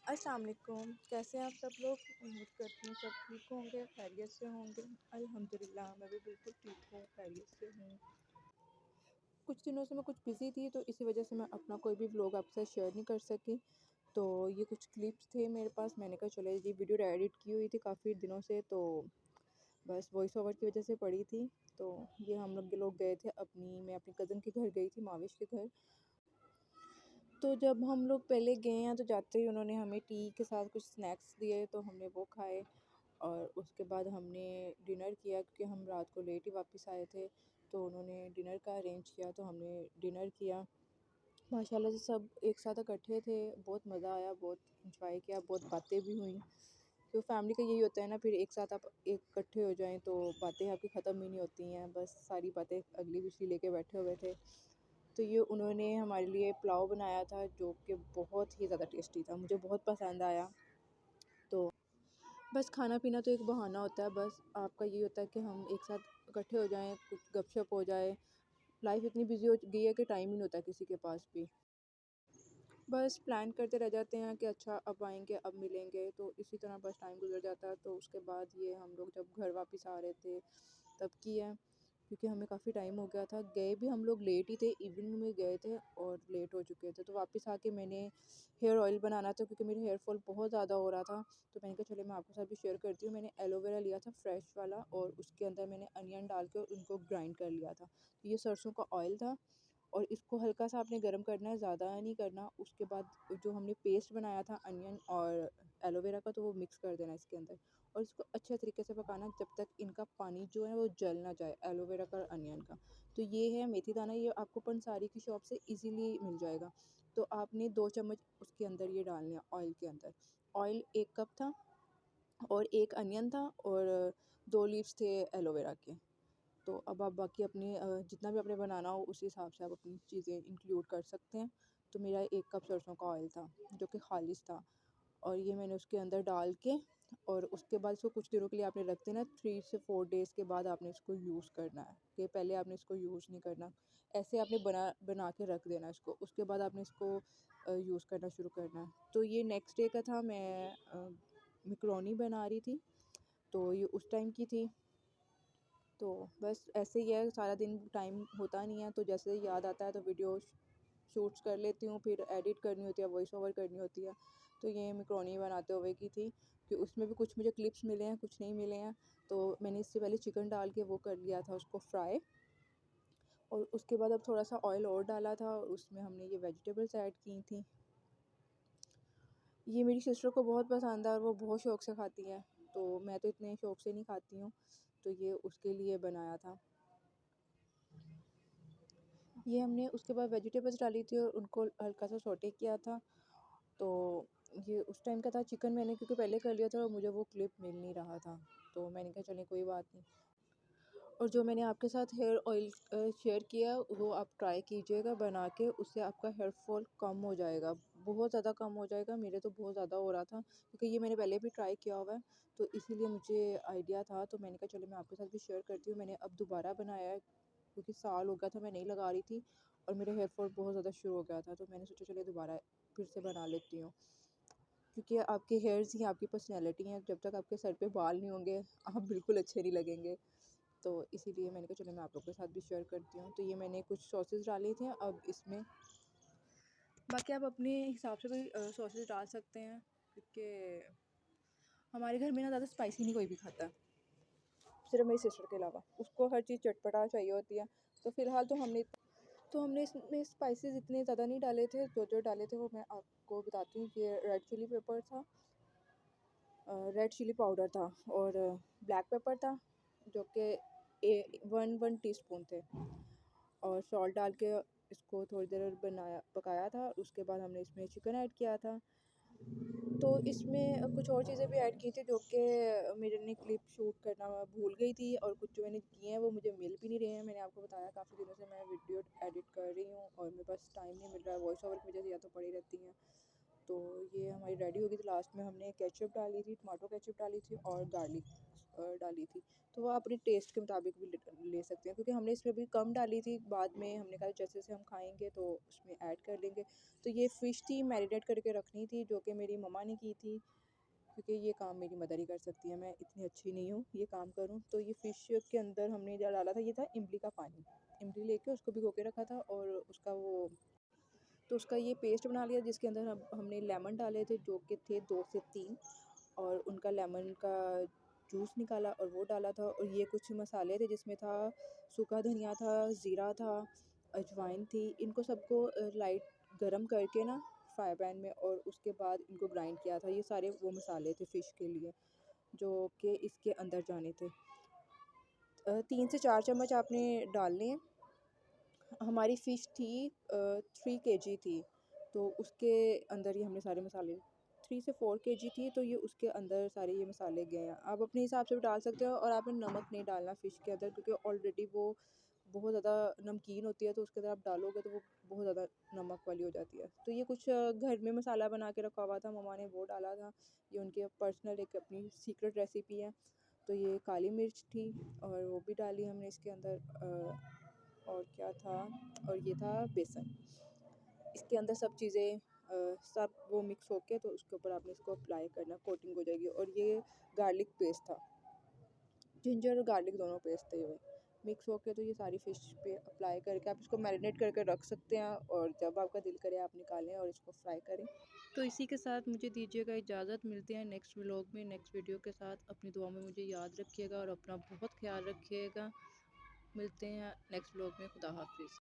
अस्सलाम वालेकुम। कैसे हैं आप सब लोग? उम्मीद करती हूँ सब ठीक होंगे, खैरियत से होंगे। अल्हम्दुलिल्लाह मैं भी बिल्कुल ठीक हूँ, खैरियत से हूँ। कुछ दिनों से मैं कुछ बिज़ी थी, तो इसी वजह से मैं अपना कोई भी व्लॉग आपके साथ शेयर नहीं कर सकी। तो ये कुछ क्लिप्स थे मेरे पास, मैंने कहा चलो ये वीडियो एडिट की हुई थी काफ़ी दिनों से, तो बस वॉइस ओवर की वजह से पड़ी थी। तो ये हम लोग गए थे मैं अपनी कज़न के घर गई थी, माविश के घर। तो जब हम लोग पहले गए हैं तो जाते ही उन्होंने हमें टी के साथ कुछ स्नैक्स दिए, तो हमने वो खाए। और उसके बाद हमने डिनर किया, क्योंकि हम रात को लेट ही वापस आए थे। तो उन्होंने डिनर का अरेंज किया, तो हमने डिनर किया। माशाल्लाह से सब एक साथ इकट्ठे थे, बहुत मज़ा आया, बहुत इंजॉय किया, बहुत बातें भी हुई। तो फैमिली का यही होता है ना, फिर एक साथ आप एक इकट्ठे हो जाएं तो बातें आपकी ख़त्म ही नहीं होती हैं, बस सारी बातें अगली पिछली लेके बैठे हुए थे। तो ये उन्होंने हमारे लिए पुलाव बनाया था, जो कि बहुत ही ज़्यादा टेस्टी था, मुझे बहुत पसंद आया। तो बस खाना पीना तो एक बहाना होता है, बस आपका ये होता है कि हम एक साथ इकट्ठे हो जाएं, कुछ गपशप हो जाए। लाइफ इतनी बिजी हो गई है कि टाइम ही नहीं होता किसी के पास भी। बस प्लान करते रह जाते हैं कि अच्छा अब आएंगे, अब मिलेंगे, तो इसी तरह बस टाइम गुजर जाता है। तो उसके बाद ये हम लोग जब घर वापस आ रहे थे तब की है, क्योंकि हमें काफ़ी टाइम हो गया था। गए भी हम लोग लेट ही थे, इवनिंग में गए थे और लेट हो चुके थे। तो वापस आके मैंने हेयर ऑयल बनाना था, क्योंकि मेरे हेयर फॉल बहुत ज़्यादा हो रहा था। तो मैंने कहा चले मैं आपके साथ भी शेयर करती हूँ। मैंने एलोवेरा लिया था फ्रेश वाला, और उसके अंदर मैंने अनियन डाल के उनको ग्राइंड कर लिया था। तो ये सरसों का ऑयल था, और इसको हल्का सा आपने गर्म करना है, ज़्यादा नहीं करना। उसके बाद जो हमने पेस्ट बनाया था अनियन और एलोवेरा का, तो वो मिक्स कर देना इसके अंदर, और इसको अच्छे तरीके से पकाना जब तक इनका पानी जो है वो जल ना जाए, एलोवेरा का और अनियन का। तो ये है मेथी दाना, ये आपको पंसारी की शॉप से इजीली मिल जाएगा। तो आपने 2 चम्मच उसके अंदर ये डालने हैं ऑयल के अंदर। ऑयल 1 कप था, और 1 अनियन था, और 2 लीव्स थे एलोवेरा के। तो अब आप बाकी अपनी जितना भी आपने बनाना हो उस हिसाब से आप अपनी चीज़ें इंक्लूड कर सकते हैं। तो मेरा 1 कप सरसों का ऑयल था, जो कि खालिश था, और ये मैंने उसके अंदर डाल के, और उसके बाद इसको कुछ दिनों के लिए आपने रख देना। 3 से 4 डेज़ के बाद आपने इसको यूज़ करना है, कि पहले आपने इसको यूज़ नहीं करना। ऐसे आपने बना बना के रख देना इसको, उसके बाद आपने इसको यूज़ करना शुरू करना है। तो ये नेक्स्ट डे का था, मैं मैकरोनी बना रही थी, तो ये उस टाइम की थी। तो बस ऐसे ही है, सारा दिन टाइम होता नहीं है, तो जैसे याद आता है तो वीडियो शूट्स कर लेती हूँ, फिर एडिट करनी होती है, वॉइस ओवर करनी होती है। तो ये मैकरोनी बनाते हुए की थी, कि उसमें भी कुछ मुझे क्लिप्स मिले हैं, कुछ नहीं मिले हैं। तो मैंने इससे पहले चिकन डाल के वो कर लिया था उसको फ्राई, और उसके बाद अब थोड़ा सा ऑयल और डाला था, और उसमें हमने ये वेजिटेबल्स ऐड की थी। ये मेरी सिस्टर को बहुत पसंद है और वो बहुत शौक़ से खाती है, तो मैं तो इतने शौक़ से नहीं खाती हूँ, तो ये उसके लिए बनाया था। ये हमने उसके बाद वेजिटेबल्स डाली थी और उनको हल्का सा सौटे किया था। तो ये उस टाइम का था, चिकन मैंने क्योंकि पहले कर लिया था और मुझे वो क्लिप मिल नहीं रहा था, तो मैंने कहा चलें कोई बात नहीं। और जो मैंने आपके साथ हेयर ऑयल शेयर किया वो आप ट्राई कीजिएगा बना के, उससे आपका हेयर फॉल कम हो जाएगा, बहुत ज़्यादा कम हो जाएगा। मेरे तो बहुत ज़्यादा हो रहा था, क्योंकि ये मैंने पहले भी ट्राई किया हुआ है, तो इसीलिए मुझे आइडिया था। तो मैंने कहा चलो मैं आपके साथ भी शेयर करती हूँ। मैंने अब दोबारा बनाया है, क्योंकि साल हो गया था मैं नहीं लगा रही थी, और मेरा हेयर फॉल बहुत ज़्यादा शुरू हो गया था, तो मैंने सोचा चलो दोबारा फिर से बना लेती हूँ। क्योंकि आपके हेयर्स ही आपकी पर्सनैलिटी हैं, जब तक आपके सर पे बाल नहीं होंगे आप बिल्कुल अच्छे नहीं लगेंगे। तो इसीलिए मैंने कहा चलो मैं आप लोगों के साथ भी शेयर करती हूँ। तो ये मैंने कुछ सॉसेस डाले थे, अब इसमें बाकी आप अपने हिसाब से भी सॉसेस डाल सकते हैं, क्योंकि हमारे घर में ना ज़्यादा स्पाइसी नहीं कोई भी खाता है, सिर्फ मेरी सिस्टर के अलावा। उसको हर चीज़ चटपटा चाहिए होती है। तो फ़िलहाल तो हमने इसमें स्पाइसेस इतने ज़्यादा नहीं डाले थे, जो डाले थे वो मैं आपको बताती हूँ। ये रेड चिली पेपर था, रेड चिली पाउडर था, और ब्लैक पेपर था, जो कि 1 टीस्पून थे, और सॉल्ट डाल के इसको थोड़ी देर पकाया था। उसके बाद हमने इसमें चिकन ऐड किया था। तो इसमें कुछ और चीज़ें भी ऐड की थी, जो कि मैंने क्लिप शूट करना भूल गई थी, और कुछ जो मैंने किए हैं वो मुझे मिल भी नहीं रहे हैं। मैंने आपको बताया काफ़ी दिनों से मैं वीडियो एडिट कर रही हूँ, और मेरे पास टाइम नहीं मिल रहा है, वॉइस ओवर की वजह से या तो पड़ी रहती हैं। तो ये हमारी रेडी हो गई थी। लास्ट में हमने केचप डाली थी, टमाटो केचप डाली थी, और गार्लिक डाली थी। तो वो अपने टेस्ट के मुताबिक भी ले सकते हैं, क्योंकि हमने इसमें भी कम डाली थी, बाद में हमने कहा जैसे जैसे हम खाएंगे तो उसमें ऐड कर लेंगे। तो ये फ़िश थी, मैरिनेट करके रखनी थी, जो कि मेरी मम्मा ने की थी, क्योंकि ये काम मेरी मदर ही कर सकती है, मैं इतनी अच्छी नहीं हूँ ये काम करूँ। तो ये फ़िश के अंदर हमने जो डाला था ये था इमली का पानी। इमली लेके उसको भिगो के रखा था, और उसका वो तो उसका ये पेस्ट बना लिया, जिसके अंदर हमने लेमन डाले थे, जो कि थे 2 से 3, और उनका लेमन का जूस निकाला और वो डाला था। और ये कुछ मसाले थे, जिसमें था सूखा धनिया था, ज़ीरा था, अजवाइन थी। इनको सबको लाइट गरम करके ना फ्राई पैन में, और उसके बाद इनको ग्राइंड किया था। ये सारे वो मसाले थे फ़िश के लिए, जो कि इसके अंदर जाने थे। 3 से 4 चम्मच आपने डालने हैं। हमारी फ़िश थी 3 केजी थी, तो उसके अंदर ही हमने सारे मसाले 3 से 4 केजी थी, तो ये उसके अंदर सारे ये मसाले गए हैं। आप अपने हिसाब से भी डाल सकते हो, और आपने नमक नहीं डालना फ़िश के अंदर, क्योंकि ऑलरेडी वो बहुत ज़्यादा नमकीन होती है, तो उसके अंदर आप डालोगे तो वो बहुत ज़्यादा नमक वाली हो जाती है। तो ये कुछ घर में मसाला बना के रखा हुआ था, मम्मा ने वो डाला था। ये उनके पर्सनल एक अपनी सीक्रेट रेसिपी है। तो ये काली मिर्च थी, और वो भी डाली हमने इसके अंदर। और क्या था, और ये था बेसन। इसके अंदर सब चीज़ें सब वो मिक्स होके, तो उसके ऊपर आपने इसको अप्लाई करना, कोटिंग हो जाएगी। और ये गार्लिक पेस्ट था, जिंजर और गार्लिक दोनों पेस्ट थे ये मिक्स होके। तो ये सारी फ़िश पे अप्लाई करके आप इसको मैरिनेट करके रख सकते हैं, और जब आपका दिल करे आप निकालें और इसको फ्राई करें। तो इसी के साथ मुझे दीजिएगा इजाज़त, मिलते हैं नेक्स्ट व्लॉग में, नेक्स्ट वीडियो के साथ। अपनी दुआ में मुझे याद रखिएगा और अपना बहुत ख्याल रखिएगा। मिलते हैं नेक्स्ट व्लॉग में। खुदा हाफिज़।